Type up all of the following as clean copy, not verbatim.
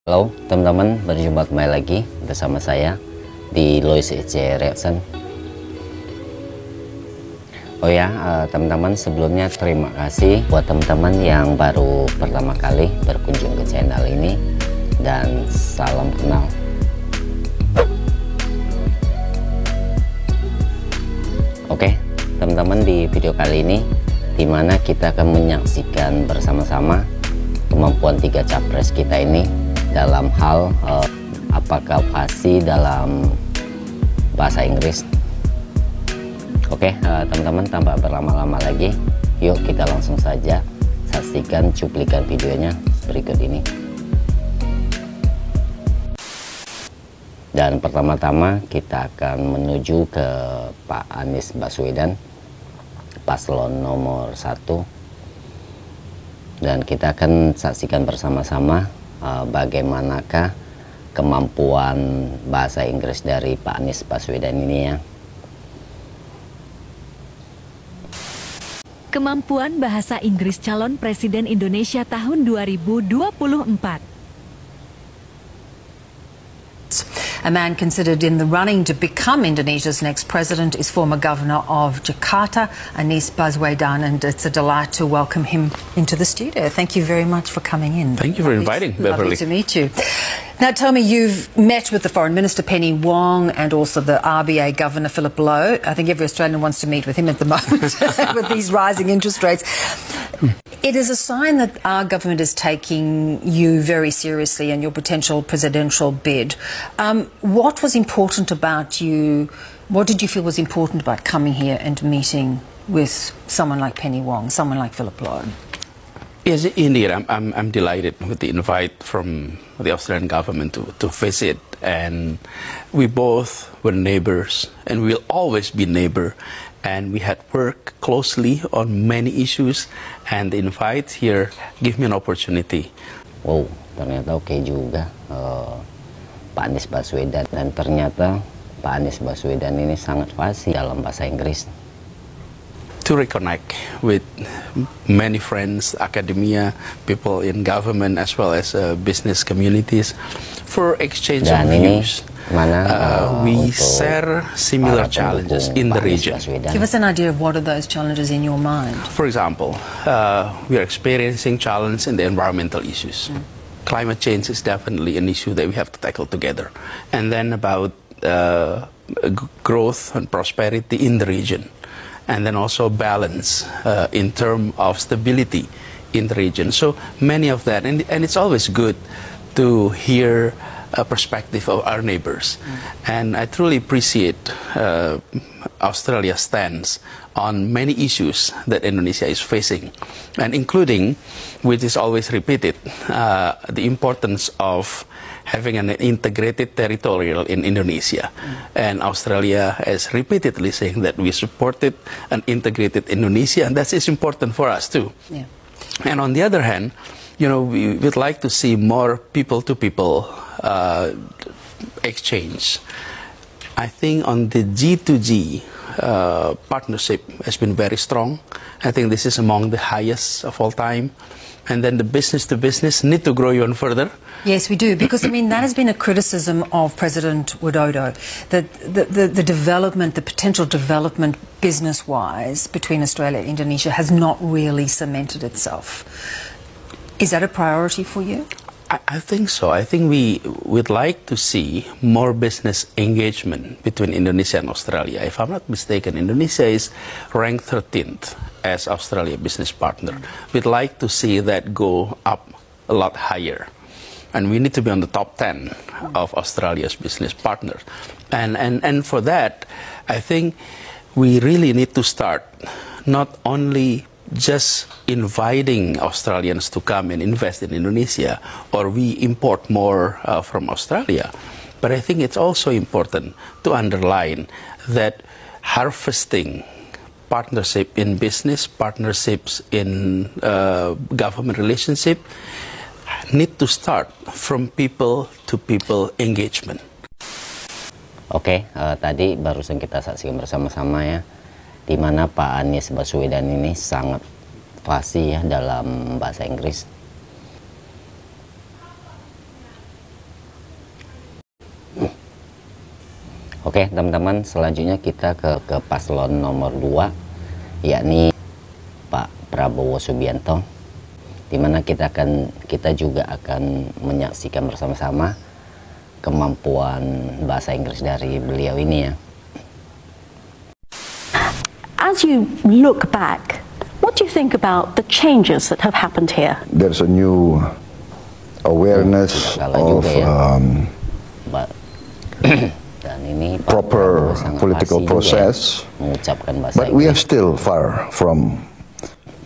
Halo teman-teman, berjumpa kembali lagi bersama saya di Lois Reaction. Oh ya, teman-teman, sebelumnya terima kasih buat teman-teman yang baru pertama kali berkunjung ke channel ini, dan salam kenal. Oke teman-teman, di video kali ini dimana kita akan menyaksikan bersama-sama kemampuan tiga capres kita ini dalam hal apakah fasih dalam bahasa Inggris. Oke teman-teman, tanpa berlama-lama lagi, yuk kita langsung saja saksikan cuplikan videonya berikut ini. Dan pertama-tama kita akan menuju ke Pak Anies Baswedan, paslon nomor 1, dan kita akan saksikan bersama-sama bagaimanakah kemampuan bahasa Inggris dari Pak Anies Baswedan ini ya. Kemampuan bahasa Inggris calon Presiden Indonesia tahun 2024. A man considered in the running to become Indonesia's next president is former governor of Jakarta, Anies Baswedan, and it's a delight to welcome him into the studio. Thank you very much for coming in. Thank you for inviting, Beverly. Lovely to meet you. Now tell me, you've met with the Foreign Minister Penny Wong and also the RBA Governor Philip Lowe. I think every Australian wants to meet with him at the moment with these rising interest rates. It is a sign that our government is taking you very seriously and your potential presidential bid. What was important about you? What did you feel was important about coming here and meeting with someone like Penny Wong, someone like Philip Lowe? Yes, indeed. I'm delighted with the invite from the Australian government to visit, and we both were neighbors, and we'll always be neighbor. And we had worked closely on many issues, and the invite here give me an opportunity. Wow, ternyata oke juga Pak Anies Baswedan, dan ternyata Pak Anies Baswedan ini sangat fasih dalam bahasa Inggris. To reconnect with many friends, academia, people in government, as well as business communities, for exchange of views. We share similar challenges in the region. Give us an idea of what are those challenges in your mind. For example, we are experiencing challenge in the environmental issues. Climate change is definitely an issue that we have to tackle together. And then about growth and prosperity in the region. And then also balance in terms of stability in the region. So many of that, and it's always good to hear a perspective of our neighbors. And I truly appreciate Australia's stance on many issues that Indonesia is facing, and including, which is always repeated, the importance of having an integrated territorial in Indonesia. And Australia has repeatedly saying that we supported an integrated Indonesia, and that is important for us too. Yeah. And on the other hand, you know, we would like to see more people-to-people exchange. I think on the G2G partnership has been very strong. I think this is among the highest of all time. And then the business-to-business need to grow even further. Yes, we do, because, I mean, that has been a criticism of President Widodo, that the development, the potential development business-wise between Australia and Indonesia has not really cemented itself. Is that a priority for you? I think so. I think we would like to see more business engagement between Indonesia and Australia. If I'm not mistaken, Indonesia is ranked 13th as Australia business partner. We'd like to see that go up a lot higher. And we need to be on the top 10 of Australia's business partners. And for that, I think we really need to start not only just inviting Australians to come and invest in Indonesia, or we import more from Australia. But I think it's also important to underline that harvesting partnership in business, partnerships in government relationship, need to start from people-to-people engagement. Oke, tadi barusan kita saksikan bersama-sama ya, di mana Pak Anies Baswedan ini sangat fasih ya dalam bahasa Inggris. Oke, teman-teman, selanjutnya kita ke paslon nomor 2, yakni Pak Prabowo Subianto, di mana kita juga akan menyaksikan bersama-sama kemampuan bahasa Inggris dari beliau ini ya. As you look back, what do you think about the changes that have happened here? There's a new awareness of dan ini proper political process, but we are still far from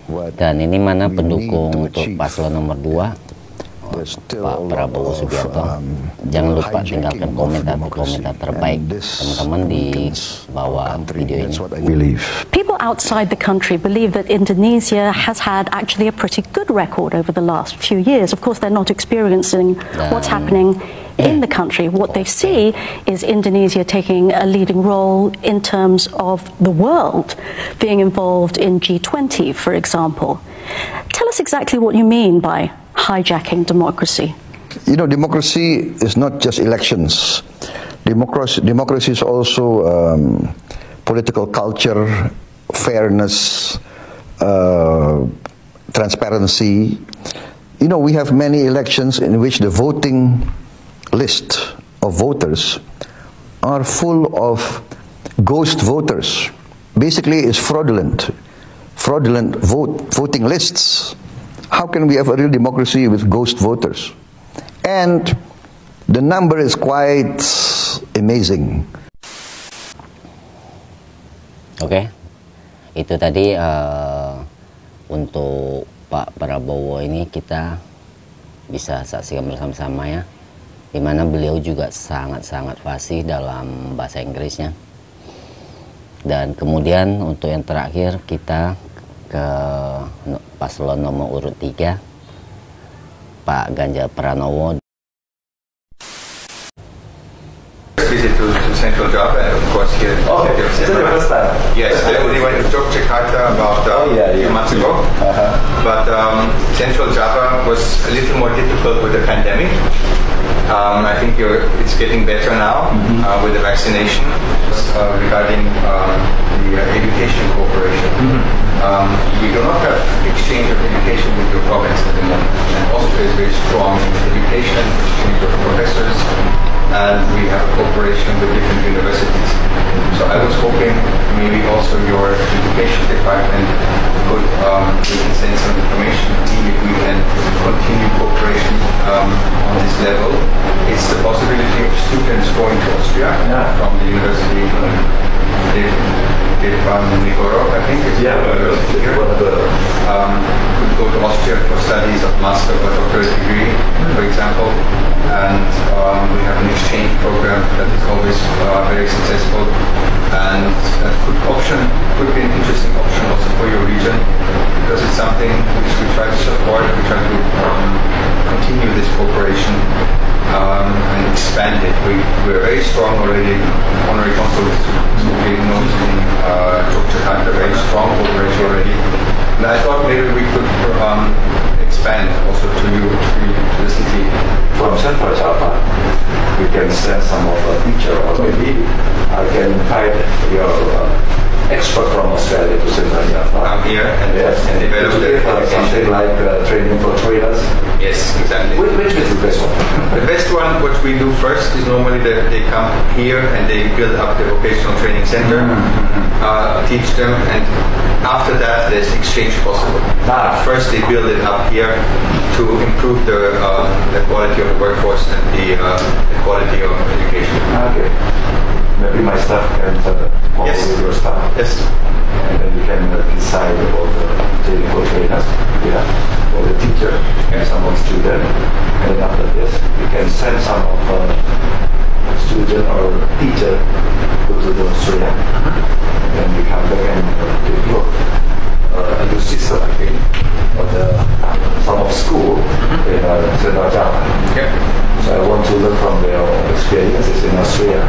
what. Dan ini mana pendukung untuk paslon nomor 2, Pak Prabowo Subianto. Jangan lupa tinggalkan komentar terbaik teman-teman di bawah video ini. People outside the country believe that Indonesia has had actually a pretty good record over the last few years. Of course, they're not experiencing what's happening in the country. What they see is Indonesia taking a leading role in terms of the world, being involved in G20, for example. Tell us exactly what you mean by hijacking democracy. You know, democracy is not just elections. Democracy is also political culture, fairness, transparency. You know, we have many elections in which the voting list of voters are full of ghost voters. Basically, it's fraudulent voting lists. How can we have a real democracy with ghost voters? And the number is quite amazing. Oke, itu tadi untuk Pak Prabowo ini kita bisa saksikan bersama-sama ya, dimana beliau juga sangat-sangat fasih dalam bahasa Inggrisnya. Dan kemudian untuk yang terakhir kita ke paslon nomor urut 3, Pak Ganjar Pranowo. Visit to Central Java and of course here. Oh, is it your first time? Yes, I only went to Yogyakarta about a few months ago. But Central Java was a little more difficult with the pandemic. I think it's getting better now with the vaccination. Regarding the education cooperation, we do not have exchange of education with your province at the moment. And Austria is very strong in education, exchange of professors, and we have cooperation with different universities. So I was hoping maybe also your education department could we can send some information to see if we can continue cooperation on this level. It's the possibility of students going to Austria from the university I think it's could go to Austria for studies of master or doctorate degree, for example, and we have an exchange program that is always very successful, and that could be an interesting option also for your region, because it's something which we try to support. We try to continue this cooperation and expand it. We're very strong already. Honorary Consul knows in Yogyakarta, very strong cooperation already. And I thought maybe we could expand also to the city. From Central Java, we can send some of the teacher, or maybe I can invite your expert from Australia to Central Java. Come here and develop something like training for traders. Yes, exactly. Which is the best one? The best one, what we do first is normally that they come here and they build up the vocational training center, teach them, and after that there's exchange possible. First they build it up here to improve the quality of the workforce and the quality of education. Okay. Maybe my staff can follow with your staff. Yes. And then we can decide about the training for trainers, for the teacher and some of student. And after this, we can send some of student or teacher go to the Australia. And then we come back and develop a new system, I think, of some of school in Central Java. Yep. So I want to learn from their experiences in Australia,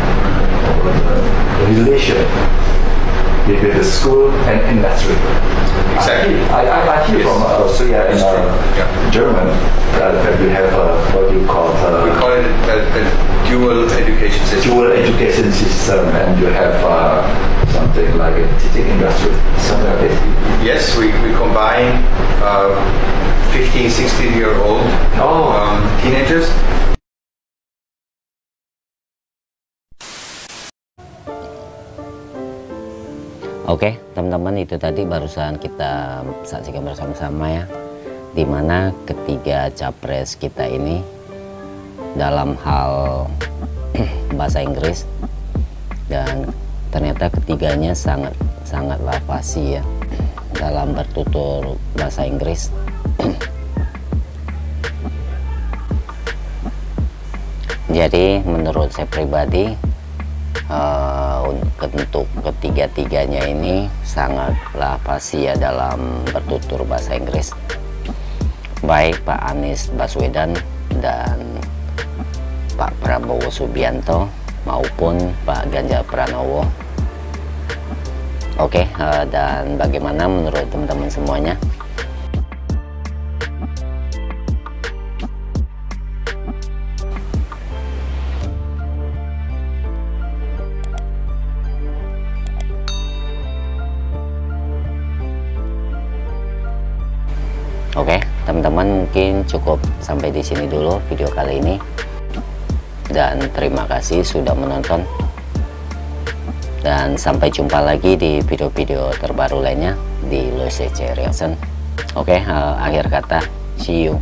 the relation between the school and industry. Exactly. I hear from Australia and German that we have what you call we call it a dual education system. Dual education system. system, and you have something like a teaching industry, something like this. Yes, we combine 15, 16-year-old teenagers. Oke, teman-teman, itu tadi barusan kita saksikan bersama-sama ya, dimana ketiga capres kita ini dalam hal bahasa Inggris, dan ternyata ketiganya sangatlah fasih ya dalam bertutur bahasa Inggris. Jadi menurut saya pribadi, untuk ketiga-tiganya ini sangatlah fasih ya dalam bertutur bahasa Inggris, baik Pak Anies Baswedan dan Pak Prabowo Subianto maupun Pak Ganjar Pranowo. Oke, dan bagaimana menurut teman-teman semuanya? Oke, teman-teman, mungkin cukup sampai di sini dulu video kali ini. Dan terima kasih sudah menonton. Dan sampai jumpa lagi di video-video terbaru lainnya di Lois Reaction. Oke, akhir kata, see you.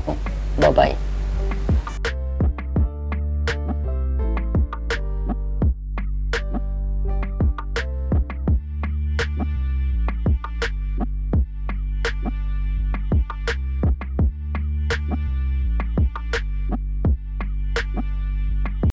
Bye-bye.